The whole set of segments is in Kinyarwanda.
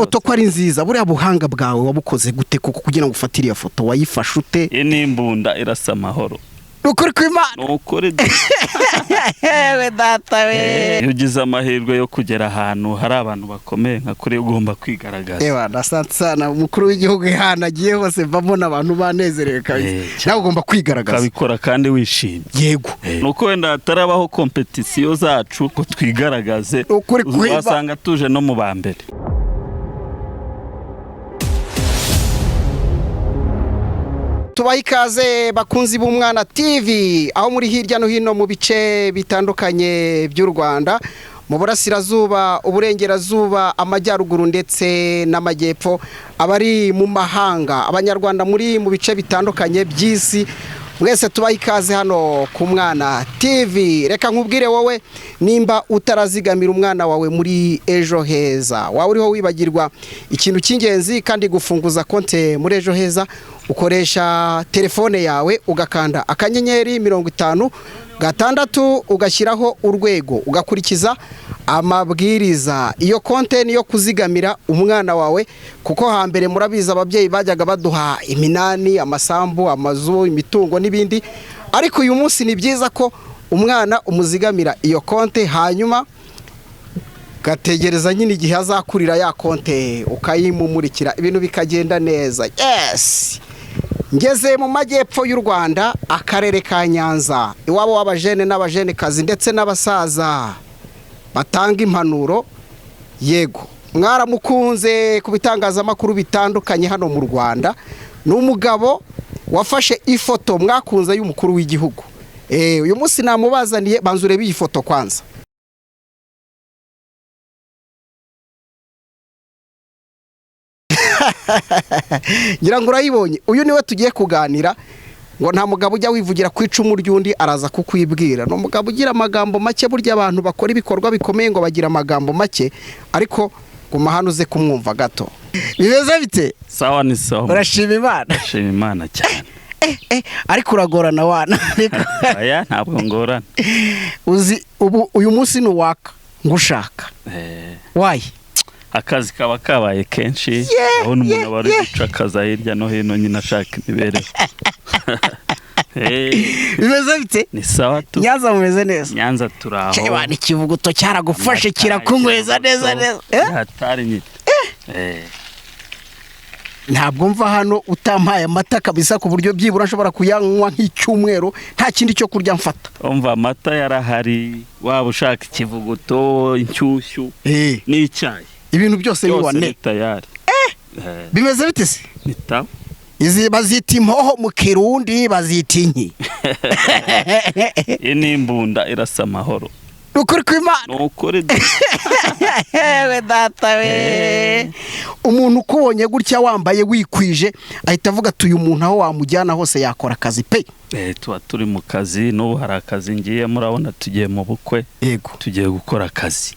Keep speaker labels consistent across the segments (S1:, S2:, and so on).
S1: ifoto ko ari nziza buriya buhanga bwawe wabukoze gute kuko kugira ngo ufatire iyo foto wayifashe ute?
S2: Inimbunda irasa amahoro.
S1: Ukuri kw'Imana.
S2: Nukuri.
S1: We data we.
S2: Ugize amahirwe yo kugera ahantu hari abantu bakomeye nka kuri ugomba kwigaragaza.
S1: Ewa nasatse sana umukuru w'igihugu ihanagiye hose mbona abantu banezerewe kabisa. Nawe ugomba kwigaragaza.
S2: Kabikora kandi wishimye.
S1: Yego.
S2: Nuko wenda hatarabaho competition zacu ko twigaragaze. Wasanga tuje no mu bambere.
S1: Tubaye ikaze bakunzi b'Umwana TV aho muri hirya no hino mu bice bitandukanye by'u Rwanda, mu burasirazuba, uburengerazuba, amajyaruguru ndetse n'amajyepfo, abari mu mahanga, abanyarwanda muri mu bice bitandukanye by'isi, mwese tubaye ikaze hano ku Mwana TV. Reka nkubwire wowe nimba utarazigamira umwana wawe muri ejo heza, wawe uriho wibagirwa ikintu cy'ingenzi kandi gufunguza konte muri ejo heza, ukoresha telefone yawe ugakanda akanyenyeri 50 ugashyiraho urwego ugakurikiza amabwiriza. Iyo konte niyo kuzigamira umwana wawe kuko hambere murabiza ababyeyi bajyaga baduha iminani, amasambu, amazu, imitungo n'ibindi, ariko uyu munsi ni byiza ko umwana umuzigamira iyo konte hanyuma gategereza nyine igihe azakurira ya konte ukayimumurikira ibintu bikagenda neza. Yes. Ngeze mu majyepfo y'u Rwanda, akarere ka Nyanza, iwabo w'abajene n'abajene kazi ndetse n'abasaza batanga impanuro. Yego, mwaramukunze ku bitangazamakuru bitandukanye hano mu Rwanda. Ni umugabo wafashe ifoto mwakunze y'umukuru w'igihugu. Uyu munsi namubazaniye, banza urebe iyi foto kwanza. Ngira ngo urayibonye. Uyu niwe tugiye kuganira, ngo nta mugabo ujya wivugira ku icumu ry'undi araza kukwibwira. No mugabo ugira amagambo make, burya abantu bakora ibikorwa bikomeye ngo bagira amagambo make, ariko guma hano uze kumwumva gato. Bimeze bite?
S2: Sawa ni sawa.
S1: Urashima Imana?
S2: Urashima Imana cyane.
S1: Ariko uragorana wana.
S2: Aya ntabwo ngorana.
S1: Uzi ubu uyu munsi nuwaka ngushaka. Why?
S2: Akazi kaba kabaye kenshi, aho umuntu aba ari guca akazi hirya no hino nyine ashaka imibereho.
S1: Bimeze bite?
S2: Ni sawa tu.
S1: Nyanza mumeze neza?
S2: Nyanza turaho.
S1: Cyeba ni kivuguto cyaragufashe kirakunyweza neza neza.
S2: Hatari nyine.
S1: Ntabwo mva hano utampaye amata kabisa ku buryo byibura nshobora kuyanywa nk'icyumweru nta kindi cyo kurya mfata.
S2: Umva amata yarahari, waba ushaka ikivuguto, inshyushyu, n'icyayi.
S1: Ibintu byose bibone
S2: tayari.
S1: Bimeze bite se?
S2: Nita.
S1: Izi bazita impoho mu Kirundi, bazita inki.
S2: Inimbunda irasa amahoro.
S1: Ukuri kw'Imana.
S2: Nukuri.
S1: We data we. Umuntu ukubonye gutya wambaye wikwije ahita avuga ati uyu muntu aho wamujyana hose yakora akazi pe.
S2: Tuba turi mu kazi, n'ubu hari akazi ngiye, murabona tugiye mu bukwe.
S1: Yego.
S2: Tugiye gukora akazi.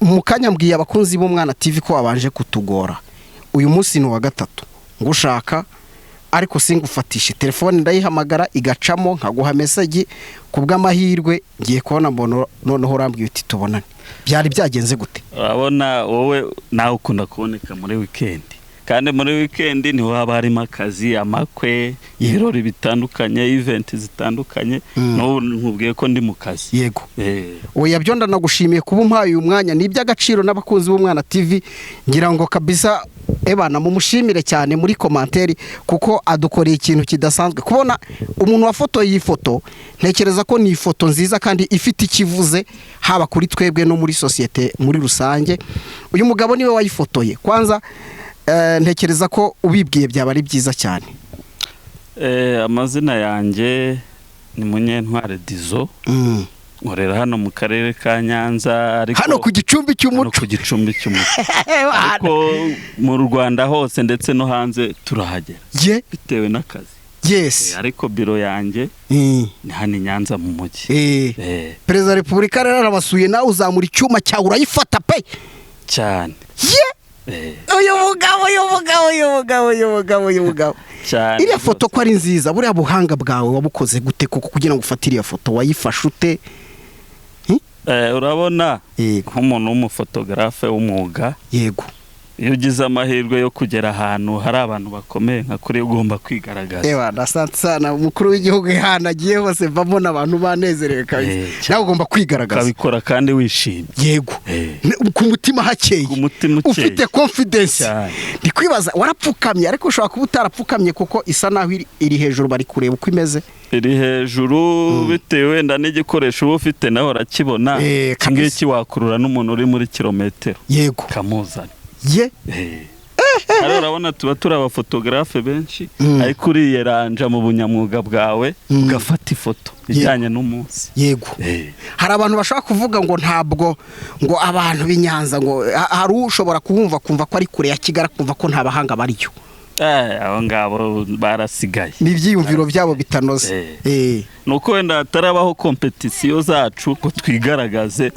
S1: Mu kanya mbwiye abakunzi b'Umwana TV ko wabanje kutugora. Uyu munsi ni wa gatatu ngushaka, ariko singufatishe telefone ndayihamagara igacamo nkaguha message. Kubw'amahirwe ngiye kubona mbono noneho urambwiye uti tubonane. Byari byagenze gute?
S2: Urabona wowe nawe ukunda kuboneka muri weekend, kandi muri weekend niho haba harimo akazi, amakwe, ibirori bitandukanye, event zitandukanye. Nkubwiye ko ndi mu kazi.
S1: Yego. Oya byo ndanagushimiye kuba umpaye uyu mwanya, ni iby'agaciro n'abakunzi b'Umwana TV. Ngira ngo kabisa ebana mumushimire cyane muri commentaire kuko adukoreye ikintu kidasanzwe. Kubona umuntu wafotoye iyi foto, ntekereza ko ni ifoto nziza kandi ifite ikivuze haba kuri twebwe no muri societe muri rusange. Uyu mugabo niwe wayifotoye. Kwanza ntekereza ko ubibwiye byaba ari byiza cyane.
S2: Amazina yanjye ni Munyentware Dizo. Nkorera hano mu karere ka Nyanza, ariko
S1: hano ku gicumbi cy'umuco.
S2: Ku gicumbi cy'umuco. Ariko mu Rwanda hose ndetse no hanze turahagera. Bitewe n'akazi.
S1: Yes.
S2: Ariko biro yanjye ni hano Nyanza mu mujyi.
S1: Perezida wa Repubulika rero arabasuye, nawe uzamura icyuma cyawe urayifata pe
S2: cyane.
S1: Uyu mugabo.
S2: Cyane.
S1: Iriya foto ko ari nziza, buriya buhanga bwawe wabukoze gute kuko kugira ngo ufatire iyo foto wayifashe ute?
S2: Urabona nk'umuntu w'umufotogarafe w'umwuga.
S1: Yego.
S2: iyo ugize amahirwe yo kugera ahantu hari abantu bakomeye nka kuri ugomba kwigaragaza.
S1: Asante sana umukuru w'igihugu ihanagiye hose mbona abantu banezerewe kabisa. Nawe ugomba kwigaragaza.
S2: Ukabikora kandi wishimye.
S1: Yego. Ku mutima hakeye. Ufite confidence. Ndi kwibaza warapfukamye ariko ushobora kuba utarapfukamye kuko isa naho iri hejuru bari kureba uko imeze.
S2: Iri hejuru bitewe wenda n'igikoresho uba ufite nawe urakibona. Ngiki wakurura n'umuntu uri muri kilometero.
S1: Yego.
S2: Kamuzanye.
S1: Ye.
S2: Hano urabona tuba turi abafotografe benshi ariko uriyeranja mu bunyamwuga bwawe ugafata ifoto ijyanye n'umunsi.
S1: Yego. Hari abantu bashaka kuvuga ngo ntabwo ngo abantu b'Inyanza ngo hari ushobora kumva ko ari kure ya Kigali kumva ko nta bahanga bariyo.
S2: Abo ngabo barasigaye.
S1: Ni ibyiyumviro byabo bitanoze.
S2: Nuko wenda hatarabaho kompetisiyo zacu ko twigaragaze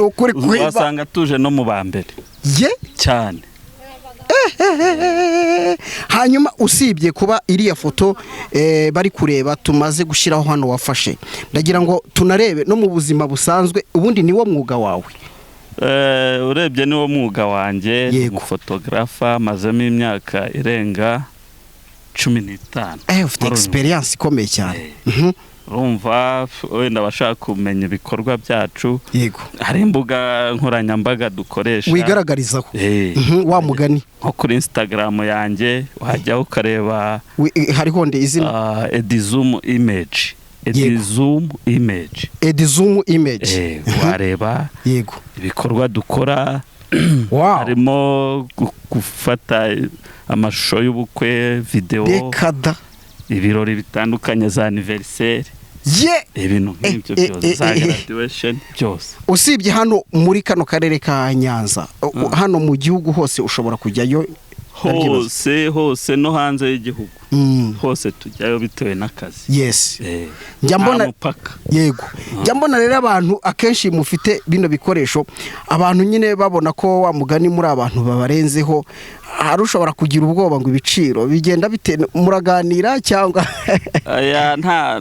S2: wasanga tuje no mu bambere.
S1: Ye
S2: cyane.
S1: Hanyuma usibye kuba iriya foto bari kureba tumaze gushyiraho hano wafashe ndagira ngo tunarebe no mu buzima busanzwe ubundi niwo mwuga wawe.
S2: Urebye niwo mwuga wanjye umufotografa mazemo imyaka irenga 15.
S1: Ufite experience ikomeye cyane.
S2: Urumva wenda bashaka kumenya ibikorwa byacu.
S1: Yego.
S2: Hari imbuga nkoranyambaga dukoresha
S1: wigaragarizaho. Wa mugani
S2: nko kuri Instagram yanjye wajya ukareba
S1: hariho nde izina
S2: Edizoom image. Wareba
S1: yego
S2: ibikorwa dukora. Harimo gufata amashusho y'ubukwe, video,
S1: dekada,
S2: ibirori bitandukanye za anniversaire. Ibintu nk'ibyo byose za graduation byose.
S1: Usibye hano muri kano karere ka Nyanza hano mu gihugu hose ushobora kujyayo
S2: hose no hanze y'igihugu hose tujyayo bitewe n'akazi.
S1: Yes. Njambona yego. Njambona rero abantu akenshi mufite bino bikoresho abantu nyine babona ko wa mugani muri abantu babarenzeho harushobora kugira ubwoba ngo ibiciro bigenda bite muraganira cyangwa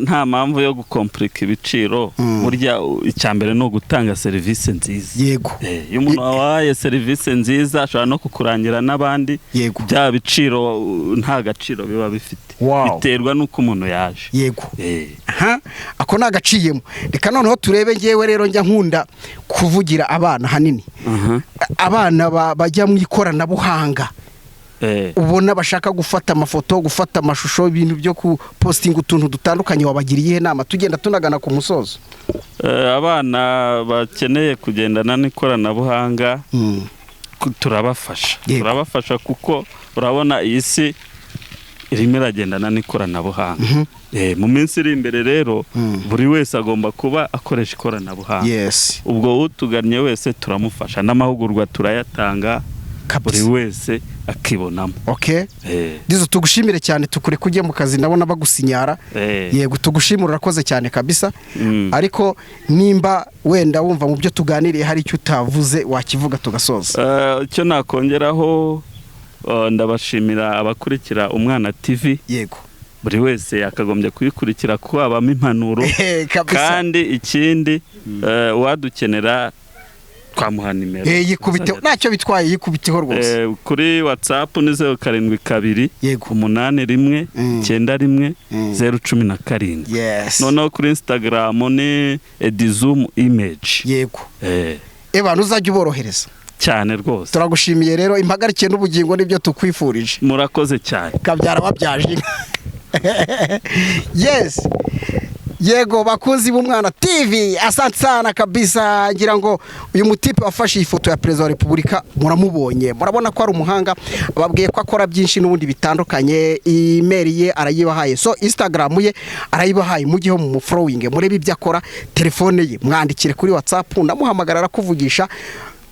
S2: nta mpamvu yo gukomplika ibiciro. Burya icyambere no gutanga service nziza.
S1: Yego.
S2: Iyo umuntu wahaye service nziza ashobora no kukurangira n'abandi. Bya biciro nta gaciro biba bifite. Biterwa nuko umuntu yaje.
S1: Yego. Ako nagaciyemo. Reka noneho turebe ngewe rero njya nkunda kuvugira abana hanini. Abana bajya mu ikoranabuhanga. Ubona bashaka gufata amafoto, gufata amashusho, ibintu byo ku posting utuntu dutandukanye wabagiriye inama tugenda tunagana ku musozo.
S2: Abana bakeneye kugendana n'ikoranabuhanga turabafasha kuko urabona iyi si irimo iragendana n'ikoranabuhanga. Mu minsi iri imbere rero buri wese agomba kuba akoresha ikoranabuhanga. Ubwo utugannye wese turamufasha n'amahugurwa turayatanga buri wese akibonamo.
S1: Dizo tugushimire cyane tukure kujye mu kazi ndabona bagusinyara. Yego tugushimira urakoze cyane kabisa. Ariko nimba wenda wumva mu byo tuganiriye hari icyo utavuze wakivuga tugasoza.
S2: Icyo nakongeraho ndabashimira abakurikira Umwana TV.
S1: Yego.
S2: Buri wese yakagombye kuyikurikira ko abamo impanuro kandi ikindi wadukenera twamuha nimero.
S1: Yikubite ntacyo bitwaye yikubiteho rwose.
S2: Kuri WhatsApp ni 072 811 91 017. Noneho kuri Instagram ni Edizoom image.
S1: Yego. Uzajya uborohereza
S2: cyane rwose.
S1: Turagushimiye rero impagarikiye n'ubugingo nibyo tukwifurije.
S2: Murakoze cyane.
S1: Kabyara babyaje. Yes. Yego bakunzi b'Umwana TV asante sana kabisa. Ngira ngo uyu mutipe wafashe ifoto ya President wa Republika muramubonye murabona ko ari umuhanga ababwiye ko akora byinshi n'ubundi bitandukanye. Email ye arayibahaye, so Instagram ye arayibahaye, mugiho mu following murebe ibyo akora. Telefone ye mwandikire kuri WhatsApp ndamuhamagara arakuvugisha.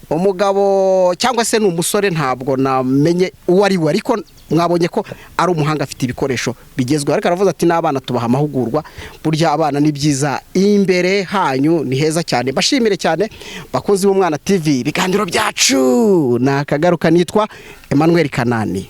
S1: Umugabo cyangwa se n'umusore ntabwo namenye uwo ari we ariko mwabonye ko ari umuhanga afite ibikoresho bigezweho. Ariko aravuze ati n'abana tubaha amahugurwa burya abana ni byiza imbere hanyu ni heza cyane. Bashimire cyane bakunzi b'Umwana TV ibiganiro byacu nakagaruka nitwa Emmanuel Kanani.